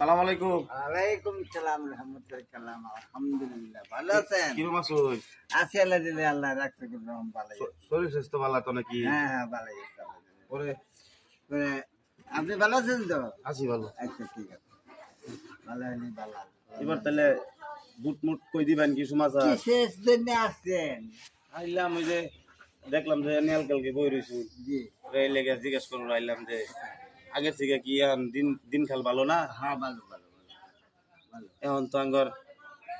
সালাম আলাইকুম। ওয়ালাইকুম সালাম রহমতুল্লাহ কালাম আলহামদুলিল্লাহ ভালো আছেন? কিরম আছোই? আছি আল্লাহ দিলে আল্লাহ রাখছে কিন্তু ভালো। শরীর স্বাস্থ্য ভালো তো নাকি? হ্যাঁ হ্যাঁ ভালো ওরে আপনি ভালো আছেন তো? আছি ভালো। আচ্ছা ঠিক আছে ভালো হলে ভালো। এবার তাহলে বুট মুট কই দিবেন কি সমাচার? কিসের জন্য আসছেন? আইলাম ওই যে দেখলাম যে নিয়াল কালকে বই রইছি, জি এই লেগে জিজ্ঞেস করুন আইলাম যে আগের থেকে কি এখন দিন দিন খাল ভালো না? হ্যাঁ ভালো ভালো ভালো। এখন তো আঙ্গর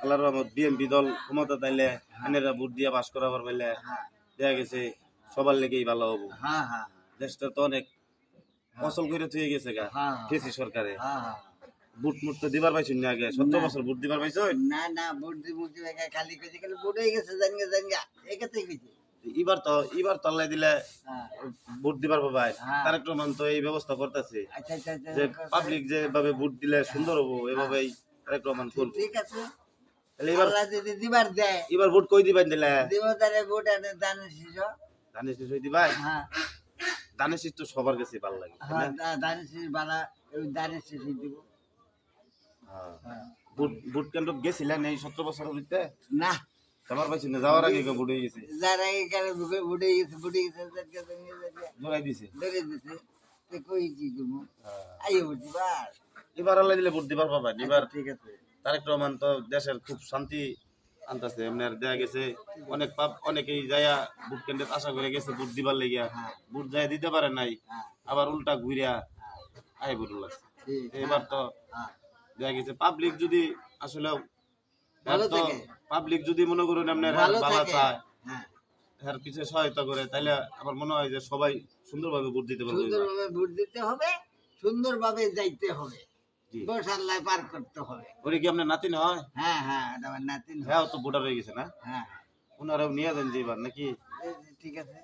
আল্লাহর রহমত বিএনপি দল ক্ষমতা তাইলে আনেরা ভোট দিয়া পাস করাবার পাইলে হ্যাঁ দেখা গেছে সবার লেগেই ভালো হবো। হ্যাঁ হ্যাঁ দেশটা তো অনেক ফসল করে থুয়ে গেছে গা হ্যাঁ কেসি সরকারে। হ্যাঁ হ্যাঁ। বুট মুট তো দিবার পাইছেন না আগে, 17 বছর বুট দিবার পাইছেন। না না বুদ্ধি মুক্তি খালি কইছে খালি বুড়ে গেছে জানগা জানগা একাতে কইছে। এবার তো আল্লাহ দিলে হ্যাঁ ভোট দিবার পাবাই। হ্যাঁ। তারেক রহমান তো এই ব্যবস্থা করতেছে আচ্ছা আচ্ছা আচ্ছা যে পাবলিক যেভাবে ভোট দিলে সুন্দর হবো এভাবেই তারেক রহমান করবো। ঠিক আছে তাহলে এবার আল্লাহ যদি দিবার দেয় এবার ভোট কই দিবেন দিলে? দিব তারে ভোট আনে দান শিশ। ধানের শীষ দিবাই? হ্যাঁ ধানের শীষ তো সবার কাছে ভালো লাগে, তাই হ্যাঁ না? দান শিশ বালা ওই দান শিশ দিব। হ্যাঁ। হ্যাঁ। ভোট কেন্দ্র গেছিলেন এই 17 বছর হইতে? না আমার পাইছেন না, যাওয়ার আগে ভোট হয়ে গেছে, যারা এখানে বুড়ে গেছে জানগা জানগা জোড়াই দিছে। ধরে দিছে তো কই কি তুমি হ্যাঁ। আইও বুঝবার। এবার আল্লাহ দিলে ভোট দিবার পাবেন। এবার ঠিক আছে তারেক রহমান তো দেশের খুব শান্তি আনতেছে। এমনি আর দেখা গেছে অনেকেই যাইয়া ভোট কেন্দ্রে আশা করে গেছে ভোট দিবার লেগিয়া, হ্যাঁ ভোট যায় দিতে পারে নাই, হ্যাঁ আবার উল্টা ঘুরিয়া হ্যাঁ আই ভোট লাগছে। ঠিক এবার তো হ্যাঁ দেখা গেছে পাবলিক যদি আসলে ভালো থাকে পাবলিক যদি মনে করুন আপনার ভালো ভালো থাকে চায়, হ্যাঁ এর পিছিয়ে সহায়তা করে, তাহলে আমার মনে হয় যে সবাই সুন্দরভাবে ভোট দিতে পারবে। সুন্দরভাবে ভোট দিতে হবে সুন্দরভাবে যাইতে হবে জি। গোশাল্লায় পার করতে হবে। ওরে কি আপনার নাতিন হয়? হ্যাঁ হ্যাঁ এটা আমার নাতিন। হ্যাঁ, তো ভোটার হয়ে গেছে না? হ্যাঁ ওনারাও নিয়ে যান যে এবার নাকি? ঠিক আছে